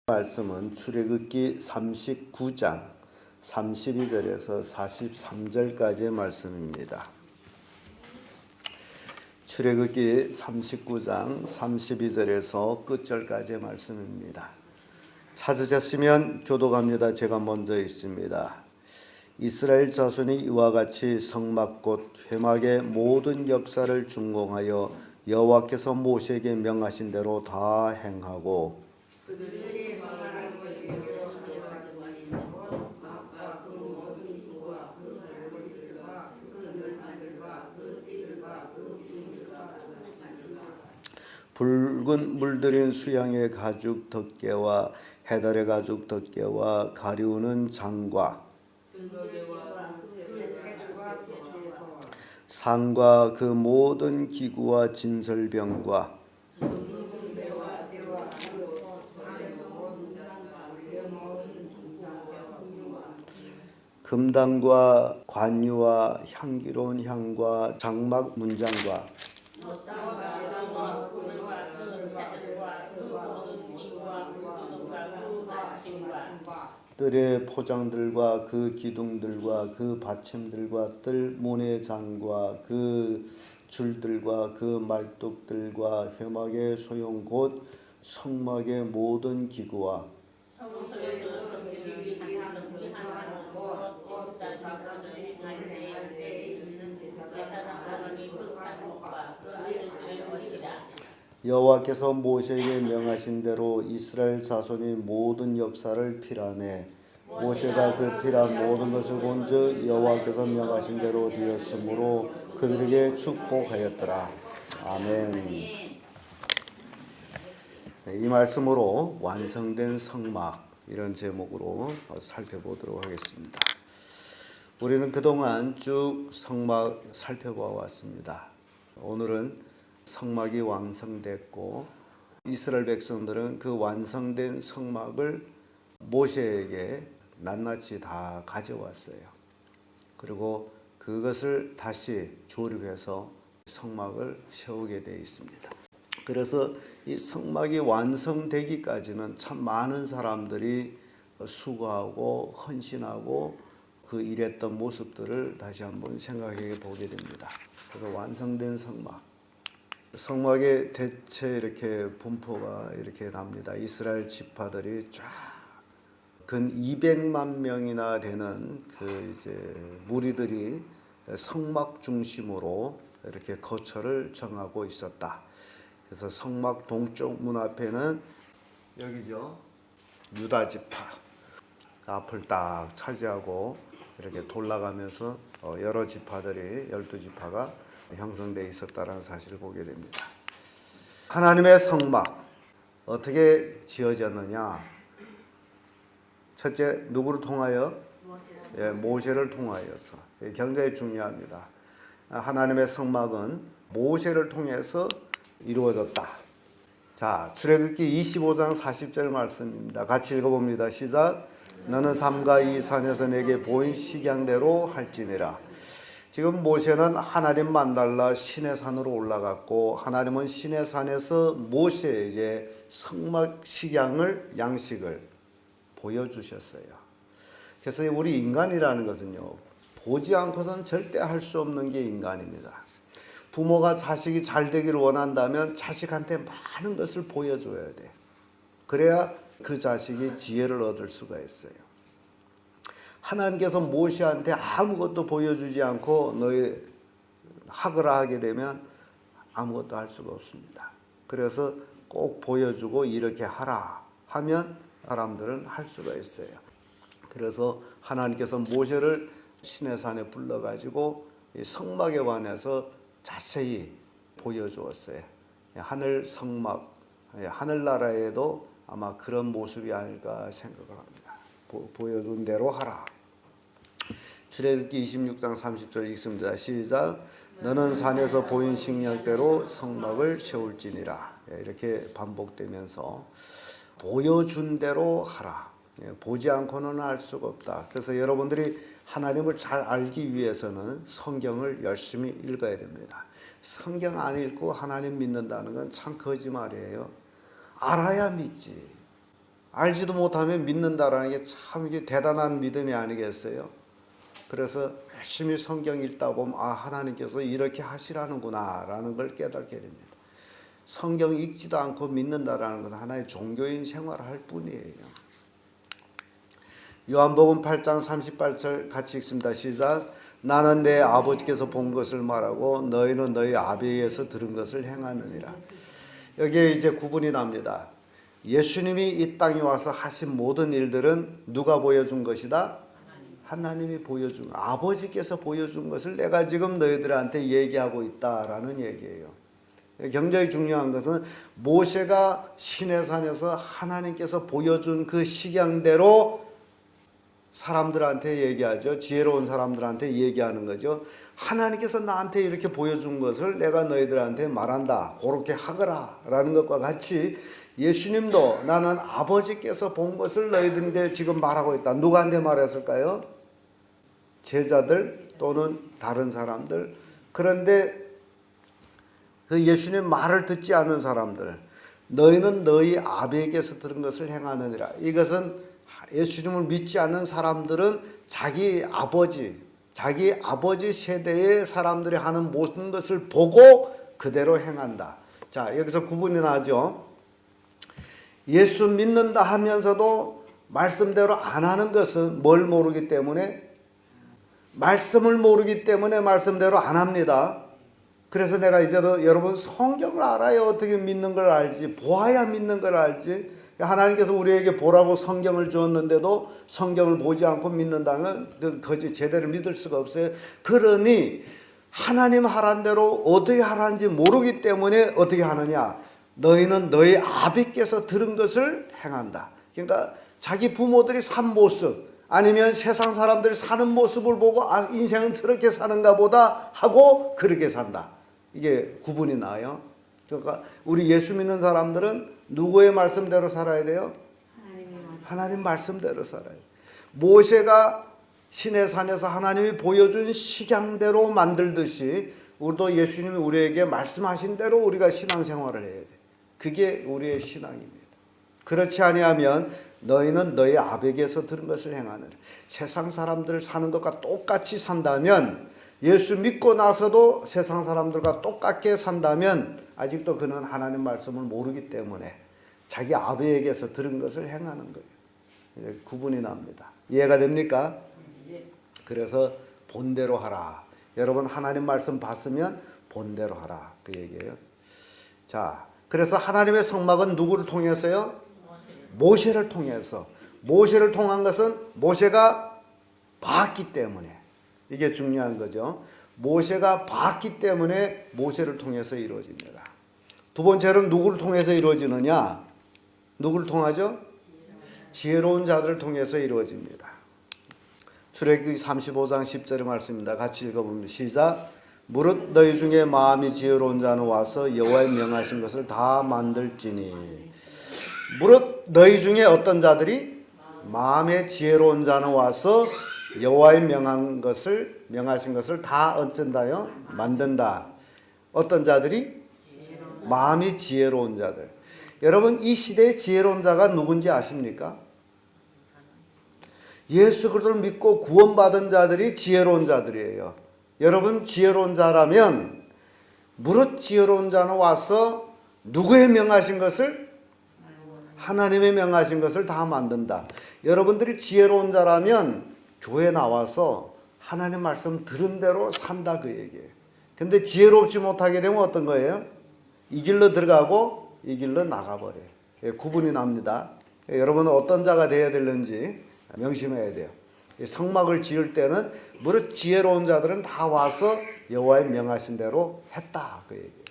말씀은 출애굽기 39장 32절에서 43절까지의 말씀입니다. 출애굽기 39장 32절에서 끝절까지의 말씀입니다. 찾으셨으면 교독합니다. 제가 먼저 있습니다. 이스라엘 자손이 이와 같이 성막 곧 회막의 모든 역사를 준공하여 여호와께서 모세에게 명하신 대로 다 행하고 붉은 물들인 수양의 가죽 덮개와 해달의 가죽 덮개와 가리우는 장과 상과 그 모든 기구와 진설병과 금당과 관유와 향기로운 향과 장막 문장과 뜰의 포장들과 그 기둥들과 그 받침들과 뜰 문의 장과 그 줄들과 그 말뚝들과 회막의 소용 곧 성막의 모든 기구와 여호와께서 모세에게 명하신 대로 이스라엘 자손이 모든 역사를 필하매 모세가 그 필한 모든 것을 본즉 여호와께서 명하신 대로 되었으므로 그들에게 축복하였더라. 아멘. 이 말씀으로 완성된 성막 이런 제목으로 살펴보도록 하겠습니다. 우리는 그동안 쭉 성막 살펴봐 왔습니다. 오늘은 성막이 완성됐고 이스라엘 백성들은 그 완성된 성막을 모세에게 낱낱이 다 가져왔어요. 그리고 그것을 다시 조립해서 성막을 세우게 되어 있습니다. 그래서 이 성막이 완성되기까지는 참 많은 사람들이 수고하고 헌신하고 그 일했던 모습들을 다시 한번 생각해 보게 됩니다. 그래서 완성된 성막의 대체 이렇게 분포가 이렇게 납니다. 이스라엘 지파들이 쫙 근 200만 명이나 되는 그 이제 무리들이 성막 중심으로 이렇게 거처를 정하고 있었다. 그래서 성막 동쪽 문 앞에는 여기죠. 유다 지파 앞을 딱 차지하고 이렇게 돌아가면서 여러 지파들이 12지파가 형성되어 있었다는 사실을 보게 됩니다. 하나님의 성막 어떻게 지어졌느냐? 첫째 누구를 통하여? 모세를 통하여서. 굉장히 중요합니다. 하나님의 성막은 모세를 통해서 이루어졌다. 자, 출애굽기 25장 40절 말씀입니다. 같이 읽어봅니다. 시작. 너는 삼가 이 산에서 내게 보인 식양대로 할지니라. 지금 모세는 하나님 만나러 시내산으로 올라갔고 하나님은 시내산에서 모세에게 성막 식양을 양식을 보여주셨어요. 그래서 우리 인간이라는 것은요, 보지 않고선 절대 할 수 없는 게 인간입니다. 부모가 자식이 잘 되기를 원한다면 자식한테 많은 것을 보여줘야 돼. 그래야 그 자식이 지혜를 얻을 수가 있어요. 하나님께서 모세한테 아무것도 보여주지 않고 너희 하거라 하게 되면 아무것도 할 수가 없습니다. 그래서 꼭 보여주고 이렇게 하라 하면 사람들은 할 수가 있어요. 그래서 하나님께서 모세를 시내산에 불러가지고 성막에 관해서 자세히 보여주었어요. 하늘 성막, 하늘나라에도 아마 그런 모습이 아닐까 생각을 합니다. 보여준 대로 하라. 출애굽기 26장 30절 읽습니다. 시작. 너는 산에서 보인 식량대로 성막을 세울지니라. 이렇게 반복되면서 보여준 대로 하라. 보지 않고는 알 수가 없다. 그래서 여러분들이 하나님을 잘 알기 위해서는 성경을 열심히 읽어야 됩니다. 성경 안 읽고 하나님 믿는다는 건 참 거짓말이에요. 알아야 믿지. 알지도 못하면 믿는다라는 게 참 이게 대단한 믿음이 아니겠어요? 그래서 열심히 성경 읽다 보면 하나님께서 이렇게 하시라는구나라는 걸 깨닫게 됩니다. 성경 읽지도 않고 믿는다라는 것은 하나의 종교인 생활을 할 뿐이에요. 요한복음 8장 38절 같이 읽습니다. 시작. 나는 내 아버지께서 본 것을 말하고 너희는 너희 아비에게서 들은 것을 행하느니라. 여기에 이제 구분이 납니다. 예수님이 이 땅에 와서 하신 모든 일들은 누가 보여준 것이다? 하나님이 보여준, 아버지께서 보여준 것을 내가 지금 너희들한테 얘기하고 있다라는 얘기예요. 굉장히 중요한 것은 모세가 시내산에서 하나님께서 보여준 그 식양대로 사람들한테 얘기하죠. 지혜로운 사람들한테 얘기하는 거죠. 하나님께서 나한테 이렇게 보여준 것을 내가 너희들한테 말한다. 그렇게 하거라 라는 것과 같이 예수님도 나는 아버지께서 본 것을 너희들한테 지금 말하고 있다. 누구한테 말했을까요? 제자들 또는 다른 사람들. 그런데 그 예수님 말을 듣지 않은 사람들, 너희는 너희 아비에게서 들은 것을 행하느니라. 이것은 예수님을 믿지 않는 사람들은 자기 아버지 세대의 사람들이 하는 모든 것을 보고 그대로 행한다. 자, 여기서 구분이 나죠. 예수 믿는다 하면서도 말씀대로 안 하는 것은 뭘 모르기 때문에? 말씀을 모르기 때문에 말씀대로 안 합니다. 그래서 내가 이제도 여러분 성경을 알아야 어떻게 믿는 걸 알지, 보아야 믿는 걸 알지. 하나님께서 우리에게 보라고 성경을 주었는데도 성경을 보지 않고 믿는다면 그 거짓 제대로 믿을 수가 없어요. 그러니 하나님 하라는 대로 어떻게 하라는지 모르기 때문에 어떻게 하느냐? 너희는 너희 아비께서 들은 것을 행한다. 그러니까 자기 부모들이 산 모습 아니면 세상 사람들이 사는 모습을 보고 인생은 저렇게 사는가 보다 하고 그렇게 산다. 이게 구분이 나요. 그러니까 우리 예수 믿는 사람들은 누구의 말씀대로 살아야 돼요? 하나님 말씀대로 살아요. 모세가 시내산에서 하나님이 보여준 식양대로 만들듯이 우리도 예수님이 우리에게 말씀하신 대로 우리가 신앙생활을 해야 돼. 그게 우리의 신앙입니다. 그렇지 아니하면 너희는 너희 아버지에게서 들은 것을 행하는, 세상 사람들 사는 것과 똑같이 산다면, 예수 믿고 나서도 세상 사람들과 똑같게 산다면 아직도 그는 하나님 말씀을 모르기 때문에 자기 아버지에게서 들은 것을 행하는 거예요. 구분이 납니다. 이해가 됩니까? 그래서 본대로 하라. 여러분 하나님 말씀 봤으면 본대로 하라. 그 얘기예요. 자, 그래서 하나님의 성막은 누구를 통해서요? 모세를 통해서. 모세를 통한 것은 모세가 봤기 때문에. 이게 중요한 거죠. 모세가 봤기 때문에 모세를 통해서 이루어집니다. 두 번째로는 누구를 통해서 이루어지느냐? 누구를 통하죠? 지혜로운 자들을 통해서 이루어집니다. 출애굽기 35장 10절의 말씀입니다. 같이 읽어봅니다. 시작. 무릇 너희 중에 마음이 지혜로운 자는 와서 여호와의 명하신 것을 다 만들지니. 무릇 너희 중에 어떤 자들이? 마음에 지혜로운 자는 와서 여호와의 명하신 것을 다 어쩐다요? 만든다. 어떤 자들이? 마음이 지혜로운 자들. 여러분 이 시대의 지혜로운 자가 누군지 아십니까? 예수 그리스도를 믿고 구원받은 자들이 지혜로운 자들이에요. 여러분 지혜로운 자라면 무릇 지혜로운 자는 와서 누구의 명하신 것을? 하나님의 명하신 것을 다 만든다. 여러분들이 지혜로운 자라면 교회 나와서 하나님 말씀 들은 대로 산다 그 얘기예요. 근데 지혜롭지 못하게 되면 어떤 거예요? 이 길로 들어가고 이 길로 나가버려요. 구분이 납니다. 여러분은 어떤 자가 되어야 되는지 명심해야 돼요. 성막을 지을 때는 무릇 지혜로운 자들은 다 와서 여호와의 명하신 대로 했다 그 얘기예요.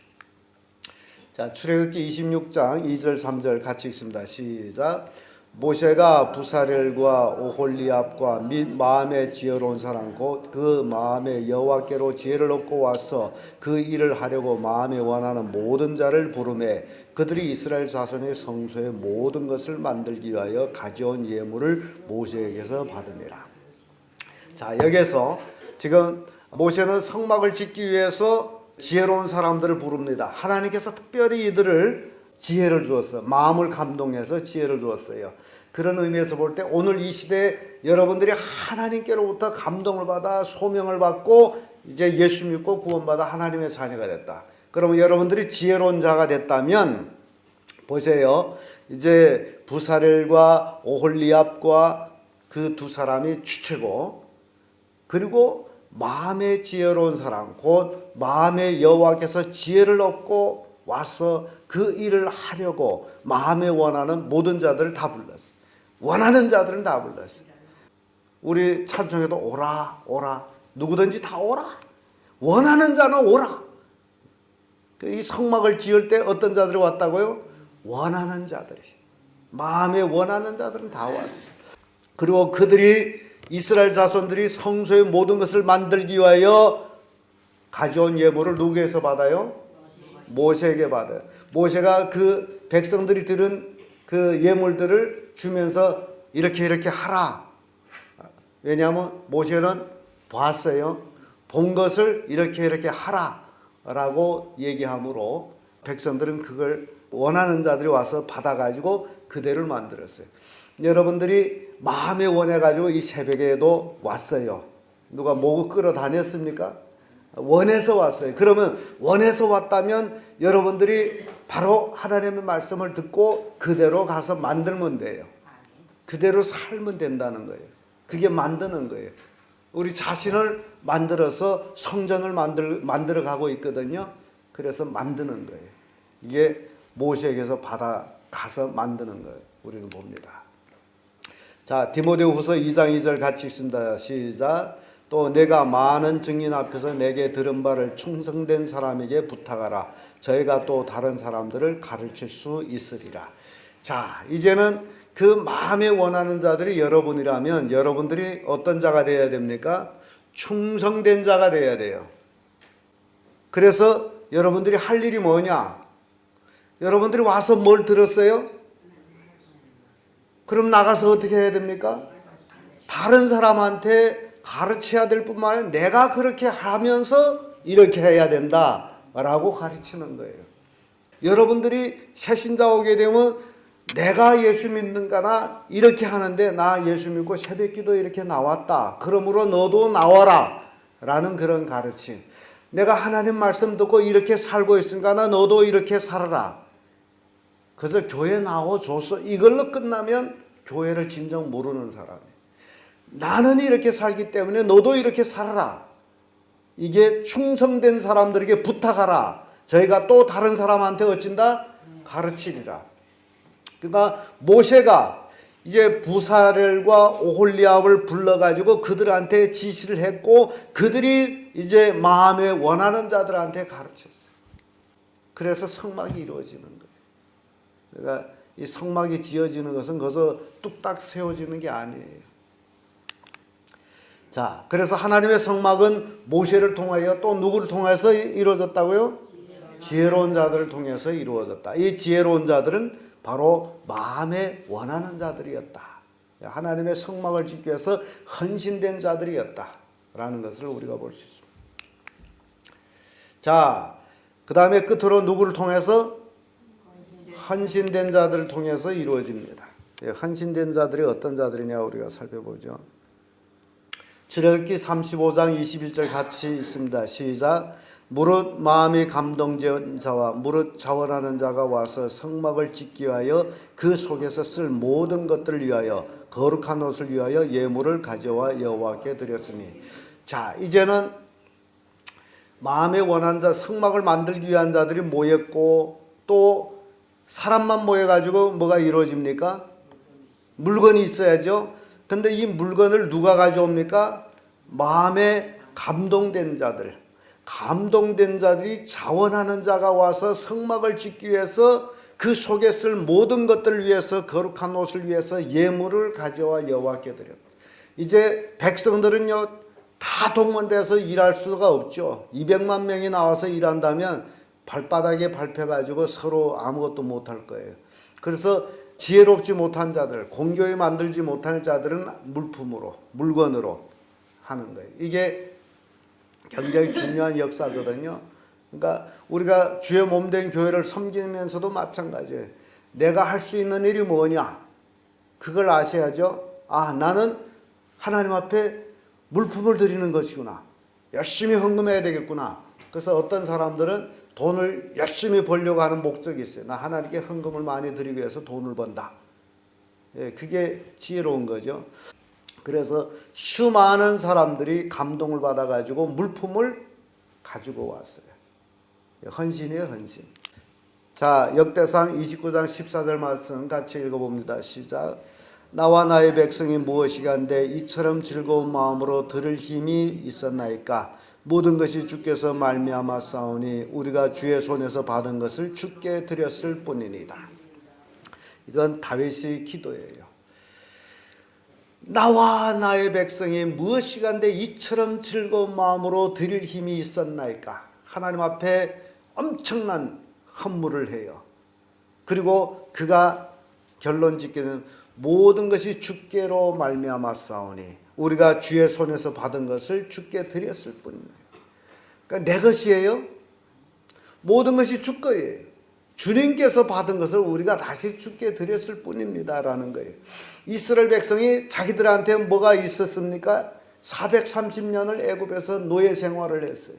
자, 출애굽기 26장 2절 3절 같이 읽습니다. 시작. 모세가 부사렐과 오홀리압과 및 마음에 지혜로운 사람 곧 그 마음에 여호와께로 지혜를 얻고 와서 그 일을 하려고 마음에 원하는 모든 자를 부르매 그들이 이스라엘 자손의 성소의 모든 것을 만들기 위하여 가져온 예물을 모세에게서 받으니라. 자, 여기서 지금 모세는 성막을 짓기 위해서 지혜로운 사람들을 부릅니다. 하나님께서 특별히 이들을 지혜를 주었어. 마음을 감동해서 지혜를 주었어요. 그런 의미에서 볼 때 오늘 이 시대에 여러분들이 하나님께로부터 감동을 받아 소명을 받고 이제 예수 믿고 구원받아 하나님의 자녀가 됐다. 그러면 여러분들이 지혜로운 자가 됐다면 보세요. 이제 부사렐과 오홀리압과 그 두 사람이 주체고, 그리고 마음의 지혜로운 사람, 곧 마음의 여호와께서 지혜를 얻고 와서 그 일을 하려고 마음에 원하는 모든 자들을 다 불렀어. 원하는 자들은 다 불렀어. 우리 찬송에도 오라 오라, 누구든지 다 오라, 원하는 자는 오라. 이 성막을 지을 때 어떤 자들이 왔다고요? 원하는 자들이, 마음에 원하는 자들은 다 왔어. 그리고 그들이, 이스라엘 자손들이 성소의 모든 것을 만들기 위하여 가져온 예물을 누구에게서 받아요? 모세에게 받아요. 모세가 그 백성들이 들은 그 예물들을 주면서 이렇게 하라. 왜냐하면 모세는 봤어요. 본 것을 이렇게 하라 라고 얘기하므로 백성들은 그걸 원하는 자들이 와서 받아가지고 그대로 만들었어요. 여러분들이 마음에 원해가지고 이 새벽에도 왔어요. 누가 모고 끌어다녔습니까? 원해서 왔어요. 그러면 원해서 왔다면 여러분들이 바로 하나님의 말씀을 듣고 그대로 가서 만들면 돼요. 그대로 살면 된다는 거예요. 그게 만드는 거예요. 우리 자신을 만들어서 성전을 만들어 가고 있거든요. 그래서 만드는 거예요. 이게 모세에게서 받아가서 만드는 거예요. 우리는 봅니다. 자, 디모데후서 2장 2절 같이 읽습니다. 시작. 또 내가 많은 증인 앞에서 내게 들은 바를 충성된 사람에게 부탁하라. 저희가 또 다른 사람들을 가르칠 수 있으리라. 자, 이제는 그 마음에 원하는 자들이 여러분이라면 여러분들이 어떤 자가 되어야 됩니까? 충성된 자가 되어야 돼요. 그래서 여러분들이 할 일이 뭐냐? 여러분들이 와서 뭘 들었어요? 그럼 나가서 어떻게 해야 됩니까? 다른 사람한테 가르쳐야 될 뿐만 아니라 내가 그렇게 하면서 이렇게 해야 된다라고 가르치는 거예요. 여러분들이 새신자 오게 되면 내가 예수 믿는가나 이렇게 하는데 나 예수 믿고 새벽기도 이렇게 나왔다. 그러므로 너도 나와라 라는 그런 가르침. 내가 하나님 말씀 듣고 이렇게 살고 있으니까 나 너도 이렇게 살아라. 그래서 교회 나와줘서 이걸로 끝나면 교회를 진정 모르는 사람이에요. 나는 이렇게 살기 때문에 너도 이렇게 살아라. 이게 충성된 사람들에게 부탁하라. 저희가 또 다른 사람한테 어쩐다? 가르치리라. 그러니까 모세가 이제 부사렐과 오홀리압을 불러가지고 그들한테 지시를 했고 그들이 이제 마음에 원하는 자들한테 가르쳤어요. 그래서 성막이 이루어지는 거예요. 그러니까 이 성막이 지어지는 것은 거기서 뚝딱 세워지는 게 아니에요. 자, 그래서 하나님의 성막은 모세를 통하여 또 누구를 통해서 이루어졌다고요? 지혜로운 자들을 통해서 이루어졌다. 이 지혜로운 자들은 바로 마음에 원하는 자들이었다. 하나님의 성막을 짓기 위해서 헌신된 자들이었다라는 것을 우리가 볼 수 있습니다. 자, 그 다음에 끝으로 누구를 통해서? 헌신된 자들을 통해서 이루어집니다. 헌신된 자들이 어떤 자들이냐 우리가 살펴보죠. 출애굽기 35장 21절 같이 있습니다. 시작. 무릇 마음이 감동된 자와 무릇 자원하는 자가 와서 성막을 짓기 위하여 그 속에서 쓸 모든 것들을 위하여 거룩한 옷을 위하여 예물을 가져와 여호와께 드렸으니. 자, 이제는 마음에 원하는 자, 성막을 만들기 위한 자들이 모였고 또 사람만 모여가지고 뭐가 이루어집니까? 물건이 있어야죠. 근데 이 물건을 누가 가져옵니까? 마음에 감동된 자들, 감동된 자들이 자원하는 자가 와서 성막을 짓기 위해서 그 속에 쓸 모든 것들을 위해서 거룩한 옷을 위해서 예물을 가져와 여호와께 드렸다. 이제 백성들은요 다 동원돼서 일할 수가 없죠. 200만 명이 나와서 일한다면 발바닥에 밟혀가지고 서로 아무것도 못할 거예요. 그래서 지혜롭지 못한 자들, 공교에 만들지 못할 자들은 물품으로, 물건으로 하는 거예요. 이게 굉장히 중요한 역사거든요. 그러니까 우리가 주의 몸된 교회를 섬기면서도 마찬가지예요. 내가 할 수 있는 일이 뭐냐? 그걸 아셔야죠. 아, 나는 하나님 앞에 물품을 드리는 것이구나. 열심히 헌금해야 되겠구나. 그래서 어떤 사람들은 돈을 열심히 벌려고 하는 목적이 있어요. 나 하나님께 헌금을 많이 드리기 위해서 돈을 번다. 예, 그게 지혜로운 거죠. 그래서 수많은 사람들이 감동을 받아가지고 물품을 가지고 왔어요. 헌신이에요, 헌신. 자, 역대상 29장 14절 말씀 같이 읽어봅니다. 시작. 나와 나의 백성이 무엇이간데 이처럼 즐거운 마음으로 들을 힘이 있었나이까. 모든 것이 주께서 말미암아 싸우니 우리가 주의 손에서 받은 것을 주께 드렸을 뿐이니이다. 이건 다윗의 기도예요. 나와 나의 백성이 무엇이간데 이처럼 즐거운 마음으로 드릴 힘이 있었나이까. 하나님 앞에 엄청난 헌물을 해요. 그리고 그가 결론 짓기는 모든 것이 주께로 말미암아 싸우니 우리가 주의 손에서 받은 것을 주께 드렸을 뿐이에요. 그러니까 내 것이에요. 모든 것이 주 거예요. 주님께서 받은 것을 우리가 다시 주께 드렸을 뿐입니다라는 거예요. 이스라엘 백성이 자기들한테 뭐가 있었습니까? 430년을 애굽에서 노예 생활을 했어요.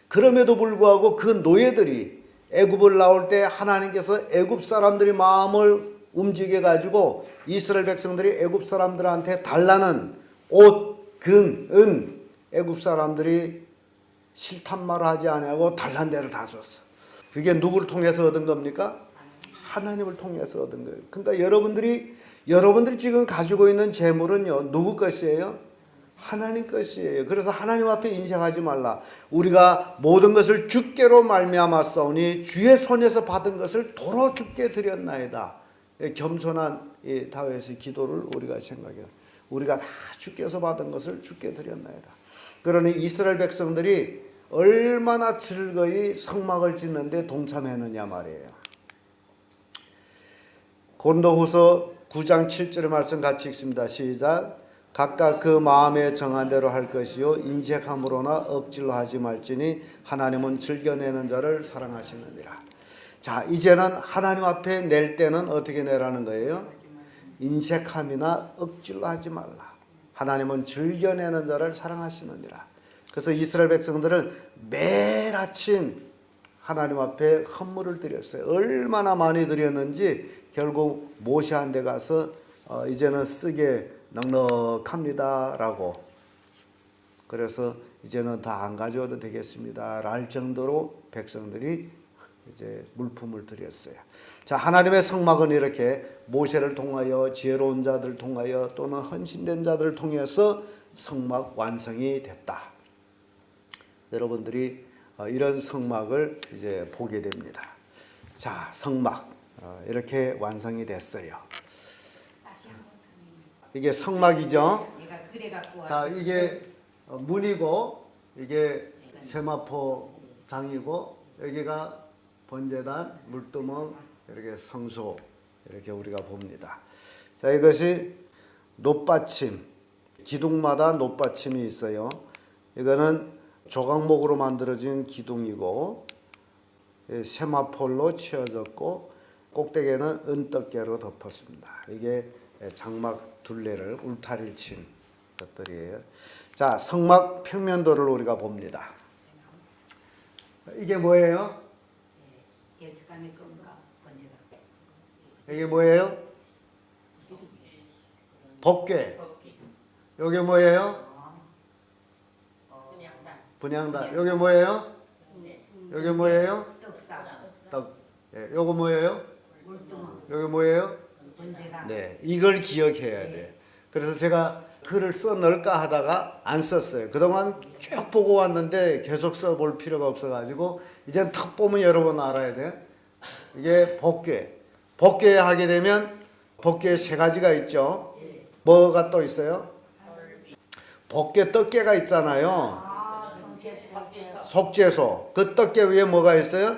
그럼에도 불구하고 그 노예들이 애굽을 나올 때 하나님께서 애굽 사람들이 마음을 움직여 가지고 이스라엘 백성들이 애굽 사람들한테 달라는 옷, 금, 은 애굽 사람들이 싫단 말을 하지 아니하고 달란 대로 다 줬어. 그게 누구를 통해서 얻은 겁니까? 하나님을 통해서 얻은 거예요. 그러니까 여러분들이 지금 가지고 있는 재물은요, 누구 것이에요? 하나님 것이에요. 그래서 하나님 앞에 인색하지 말라. 우리가 모든 것을 주께로 말미암아 싸우니 주의 손에서 받은 것을 도로 주께 드렸나이다. 겸손한 이 다윗의 기도를 우리가 생각해요. 우리가 다 주께서 받은 것을 주께 드렸나이다. 그러니 이스라엘 백성들이 얼마나 즐거이 성막을 짓는데 동참했느냐 말이에요. 고린도후서 9장 7절의 말씀 같이 읽습니다. 시작. 각각 그 마음에 정한 대로 할 것이요 인색함으로나 억지로 하지 말지니 하나님은 즐겨내는 자를 사랑하시느니라. 자, 이제는 하나님 앞에 낼 때는 어떻게 내라는 거예요? 인색함이나 억지로 하지 말라. 하나님은 즐겨내는 자를 사랑하시느니라. 그래서 이스라엘 백성들은 매일 아침 하나님 앞에 헌물을 드렸어요. 얼마나 많이 드렸는지 결국 모세한테 가서 이제는 쓰게 넉넉합니다 라고, 그래서 이제는 다 안 가져와도 되겠습니다 랄 정도로 백성들이 이제 물품을 드렸어요. 자, 하나님의 성막은 이렇게 모세를 통하여 지혜로운 자들 통하여 또는 헌신된 자들을 통해서 성막 완성이 됐다. 여러분들이 이런 성막을 이제 보게 됩니다. 자, 성막 이렇게 완성이 됐어요. 이게 성막이죠. 자, 이게 문이고 이게 세마포장이고 여기가 번제단, 물두멍, 이렇게 성소 이렇게 우리가 봅니다. 자, 이것이 놋받침, 기둥마다 놋받침이 있어요. 이거는 조각목으로 만들어진 기둥이고 세마폴로 치어졌고 꼭대기에는 은떡개로 덮었습니다. 이게 장막 둘레를 울타리를 친 것들이에요. 자, 성막 평면도를 우리가 봅니다. 이게 뭐예요? 이게 뭐예요? 법궤. 이게 뭐예요? 분향단. 이게 뭐예요? 이게 뭐예요? 떡. 요거 뭐예요? 여기 뭐예요? 네, 이걸 기억해야 돼. 그래서 제가 글을 써 넣을까 하다가 안 썼어요. 그동안 쭉 보고 왔는데 계속 써볼 필요가 없어가지고 이제는 탁 보면 여러분 알아야 돼요. 이게 법궤. 법궤 하게 되면 법궤에 세 가지가 있죠. 뭐가 또 있어요? 법궤 떡궤가 있잖아요. 속죄소. 그 떡궤 위에 뭐가 있어요?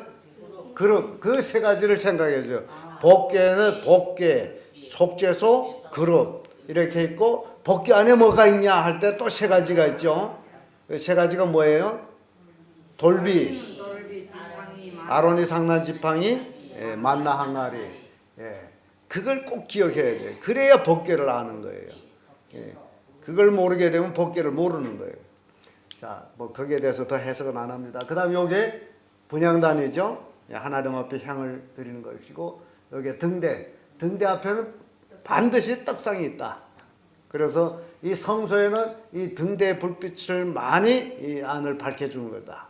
그릇. 그 세 가지를 생각해줘. 법궤는 법궤, 속죄소, 그릇 이렇게 있고, 법궤 안에 뭐가 있냐 할 때 또 세 가지가 있죠. 세 가지가 뭐예요? 돌비, 넓이 지팡이 아론이 상난 지팡이, 만나 항아리. 예. 그걸 꼭 기억해야 돼. 그래야 법궤를 아는 거예요. 예. 그걸 모르게 되면 법궤를 모르는 거예요. 자, 뭐 거기에 대해서 더 해석은 안 합니다. 그다음 요게 분향단이죠. 하나님 앞에 향을 드리는 것이고, 요게 등대. 등대 앞에는 반드시 떡상이 있다. 그래서 이 성소에는 이 등대의 불빛을 많이 이 안을 밝혀주는 거다.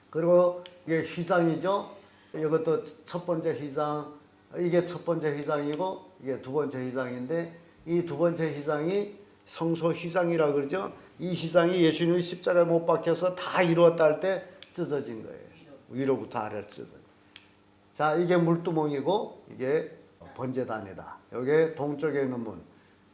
그리고 이게 휘장이죠. 이것도 첫 번째 휘장, 이게 첫 번째 휘장이고 이게 두 번째 휘장인데, 이 두 번째 휘장이 성소 휘장이라고 그러죠. 이 휘장이 예수님이 십자가에 못 박혀서 다 이루었다 할 때 찢어진 거예요. 위로부터 아래로 찢어진. 자, 이게 물두멍이고 이게 번제단이다. 여기 동쪽에 있는 문.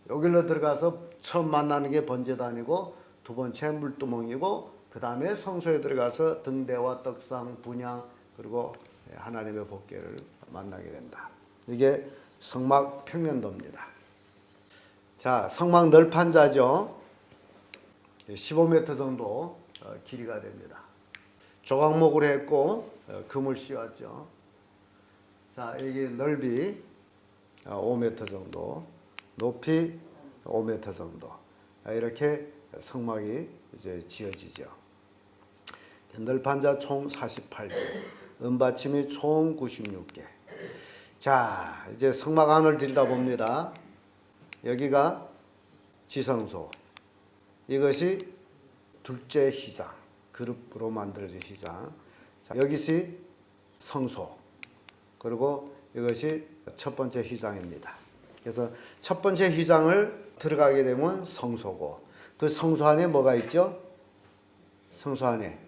여기로 들어가서 처음 만나는 게 번제단이고, 두 번째 물두멍이고, 그 다음에 성소에 들어가서 등대와 떡상, 분향, 그리고 하나님의 법궤를 만나게 된다. 이게 성막 평면도입니다. 자, 성막 널판자죠. 15m 정도 길이가 됩니다. 조각목으로 했고 금을 씌웠죠. 자, 여기 넓이 5m 정도, 높이 5m 정도, 이렇게 성막이 이제 지어지죠. 널판자 총 48개, 은받침이 총 96개. 자, 이제 성막 안을 들여다봅니다. 여기가 지성소, 이것이 둘째 휘장, 그룹으로 만들어진 휘장. 자, 여기시 성소, 그리고 이것이 첫 번째 휘장입니다. 그래서 첫 번째 휘장을 들어가게 되면 성소고, 그 성소 안에 뭐가 있죠? 성소 안에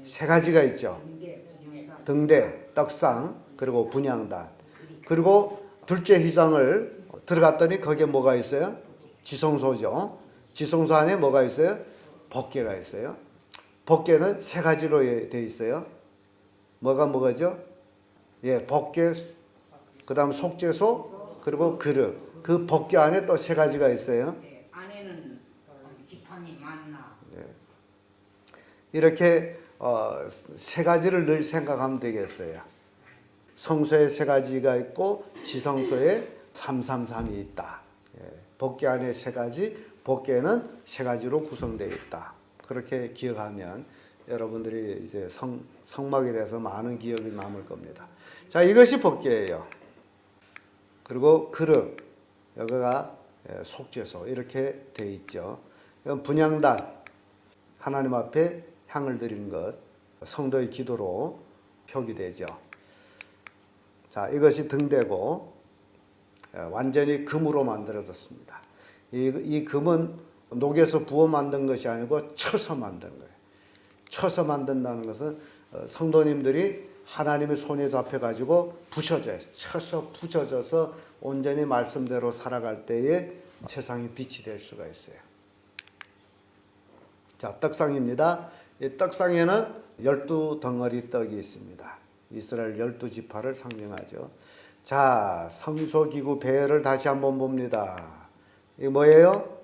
세 가지가 있죠. 등대, 떡상, 그리고 분향단. 그리고 둘째 휘장을 들어갔더니 거기에 뭐가 있어요? 지성소죠. 지성소 안에 뭐가 있어요? 법궤가 있어요. 법궤는 세 가지로 되어 있어요. 뭐가죠? 예, 법궤, 그 다음 속죄소, 그리고 그릇. 그 법궤 안에 또 세 가지가 있어요. 안에는 지팡이 만나. 이렇게 세 가지를 늘 생각하면 되겠어요. 성소에 세 가지가 있고 지성소에 333이 있다. 법궤 안에 세 가지, 법궤는 세 가지로 구성되어 있다. 그렇게 기억하면 여러분들이 이제 성막에 대해서 많은 기억이 남을 겁니다. 자, 이것이 법궤예요. 그리고 그릇, 여기가 속죄소, 이렇게 되어 있죠. 분향단, 하나님 앞에 향을 드리는 것, 성도의 기도로 표기되죠. 자, 이것이 등대고 완전히 금으로 만들어졌습니다. 이 금은 녹여서 부어 만든 것이 아니고 쳐서 만든 거예요. 쳐서 만든다는 것은 성도님들이 하나님의 손에 잡혀가지고 부셔져요. 쳐서 부셔져서 온전히 말씀대로 살아갈 때에 세상이 빛이 될 수가 있어요. 자, 떡상입니다. 이 떡상에는 12덩어리 떡이 있습니다. 이스라엘 12지파를 상징하죠. 자, 성소기구 배를 다시 한번 봅니다. 이게 뭐예요?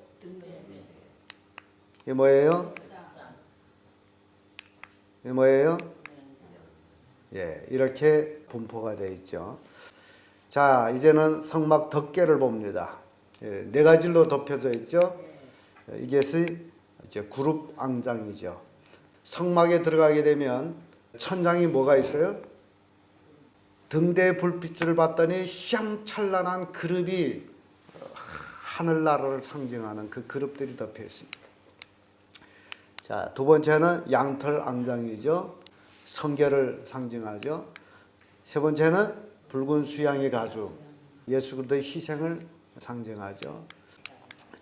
이게 뭐예요? 이게 뭐예요? 예, 이렇게 분포가 되어 있죠. 자, 이제는 성막 덮개를 봅니다. 예, 네 가지로 덮여져 있죠. 이것이 이제 그룹 앙장이죠. 성막에 들어가게 되면 천장이 뭐가 있어요? 등대의 불빛을 봤더니 휘황찬란한 그룹이 하늘나라를 상징하는 그 그룹들이 덮여 있습니다. 자, 두 번째는 양털 앙장이죠. 성결을 상징하죠. 세 번째는 붉은 수양의 가죽, 예수 그리스도의 희생을 상징하죠.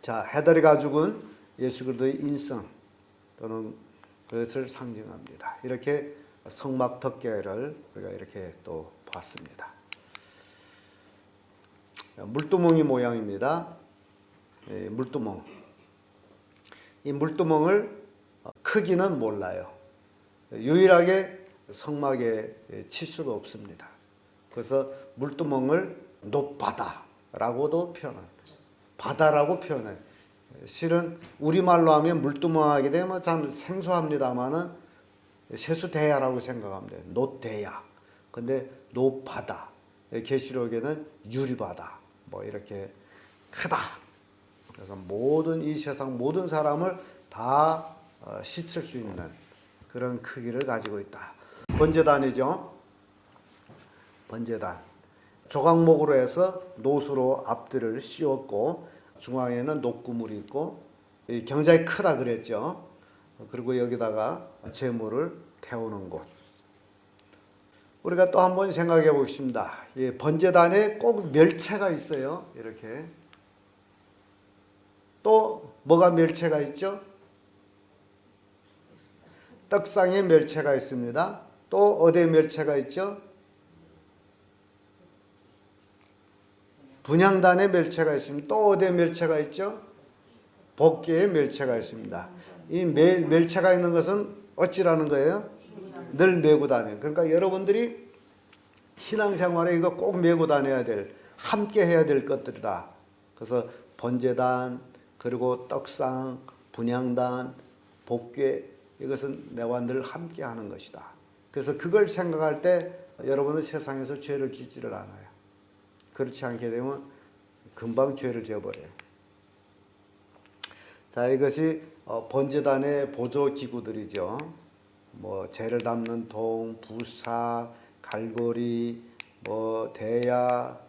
자, 해달의 가죽은 예수 그리스도의 인성 또는 그것을 상징합니다. 이렇게 성막 덮개를 우리가 이렇게 또 봤습니다. 물두멍이 모양입니다. 물두멍. 이 물두멍을 크기는 몰라요. 유일하게 성막에 칠 수가 없습니다. 그래서 물두멍을 높바다라고도 표현합니다. 바다라고 표현해요. 실은 우리말로 하면 물두멍 하게 되면 참 생소합니다만은 세수대야라고 생각하면 돼요. 놋대야. 근데 노바다. 계시록에는 유리바다. 뭐 이렇게 크다. 그래서 모든 이 세상 모든 사람을 다 씻을 수 있는 그런 크기를 가지고 있다. 번제단이죠. 번제단. 조각목으로 해서 노수로 앞뒤를 씌웠고 중앙에는 녹구물이 있고 굉장히 크다 그랬죠. 그리고 여기다가 제물을 태우는 곳. 우리가 또 한번 생각해 보겠습니다. 이 번제단에 꼭 멸체가 있어요. 이렇게. 또 뭐가 멸체가 있죠? 떡상에 멸체가 있습니다. 또 어디에 멸체가 있죠? 분향단에 멸체가 있습니다. 또 어디에 멸체가 있죠? 복귀에 멸체가 있습니다. 이 멸체가 있는 것은 어찌라는 거예요? 늘 메고 다녀요. 그러니까 여러분들이 신앙생활에 이거 꼭 메고 다녀야 될, 함께 해야 될 것들이다. 그래서 번제단, 그리고 떡상, 분향단, 복귀, 이것은 내와 늘 함께 하는 것이다. 그래서 그걸 생각할 때 여러분은 세상에서 죄를 짓지를 않아요. 그렇지 않게 되면 금방 죄를 지어버려요. 자, 이것이 번제단의 보조 기구들이죠. 뭐 재를 담는 동, 부사, 갈고리, 뭐 대야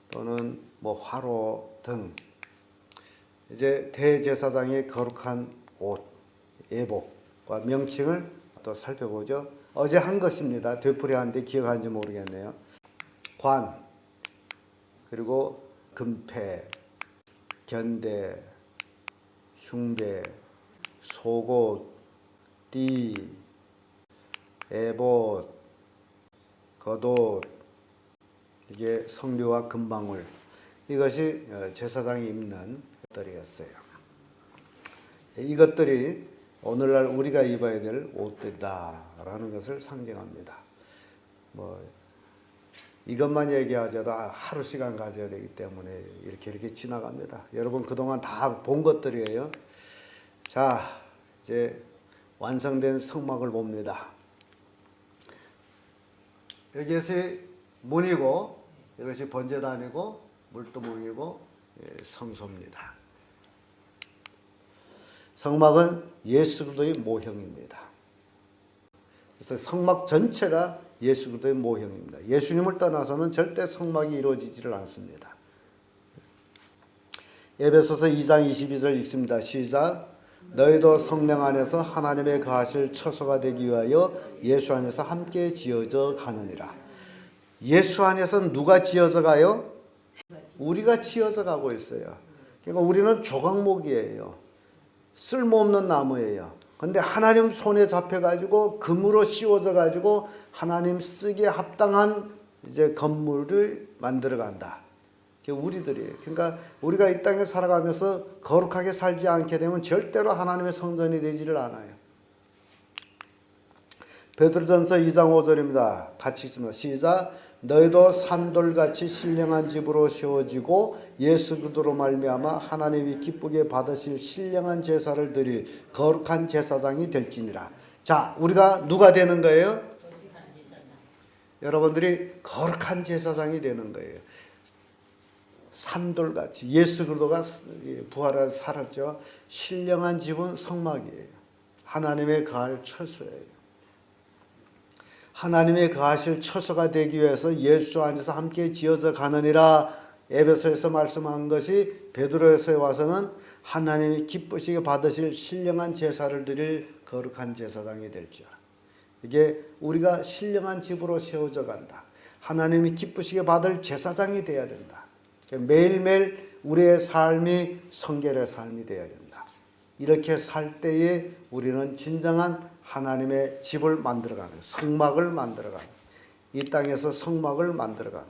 또는 뭐 화로 등. 이제 대제사장의 거룩한 옷, 예복과 명칭을 또 살펴보죠. 어제 한 것입니다. 되풀이하는데 기억하는지 모르겠네요. 관, 그리고 금패, 견대, 흉배, 속옷, 띠, 에봇, 겉옷, 이게 성류와 금방울, 이것이 제사장이 입는 것들이었어요. 이것들이 오늘날 우리가 입어야 될 옷들이다라는 것을 상징합니다. 뭐 이것만 얘기하자도 하루 시간 가져야 되기 때문에 이렇게 지나갑니다. 여러분 그동안 다 본 것들이에요. 자, 이제 완성된 성막을 봅니다. 여기에서 문이고 이것이 번제단이고 물두멍이고 성소입니다. 성막은 예수 그리스도의 모형입니다. 그래서 성막 전체가 예수 그리스도의 모형입니다. 예수님을 떠나서는 절대 성막이 이루어지지를 않습니다. 에베소서 2장 22절 읽습니다. 시작. 너희도 성령 안에서 하나님의 거하실 처소가 되기 위하여 예수 안에서 함께 지어져 가느니라. 예수 안에서 누가 지어져 가요? 우리가 지어져 가고 있어요. 그러니까 우리는 조각목이에요. 쓸모없는 나무예요. 근데 하나님 손에 잡혀가지고 금으로 씌워져가지고 하나님 쓰기에 합당한 이제 건물을 만들어간다. 우리들이. 그러니까 우리가 이 땅에 살아가면서 거룩하게 살지 않게 되면 절대로 하나님의 성전이 되지를 않아요. 베드로전서 2장 5절입니다. 같이 읽습니다. 시작. 너희도 산돌같이 신령한 집으로 세워지고 예수 그리스도로 말미암아 하나님이 기쁘게 받으실 신령한 제사를 드릴 거룩한 제사장이 될지니라. 자, 우리가 누가 되는 거예요? 여러분들이 거룩한 제사장이 되는 거예요. 산돌같이 예수 그리스도가 부활해서 살았죠. 신령한 집은 성막이에요. 하나님의 거할 처소예요. 하나님의 거하실 처소가 되기 위해서 예수 안에서 함께 지어져 가느니라. 에베소에서 말씀한 것이 베드로에서 와서는 하나님이 기쁘시게 받으실 신령한 제사를 드릴 거룩한 제사장이 될지어라. 이게 우리가 신령한 집으로 세워져 간다. 하나님이 기쁘시게 받을 제사장이 되어야 된다. 매일매일 우리의 삶이 성결의 삶이 되어야 된다. 이렇게 살 때에 우리는 진정한 하나님의 집을 만들어가는, 성막을 만들어가는, 이 땅에서 성막을 만들어가는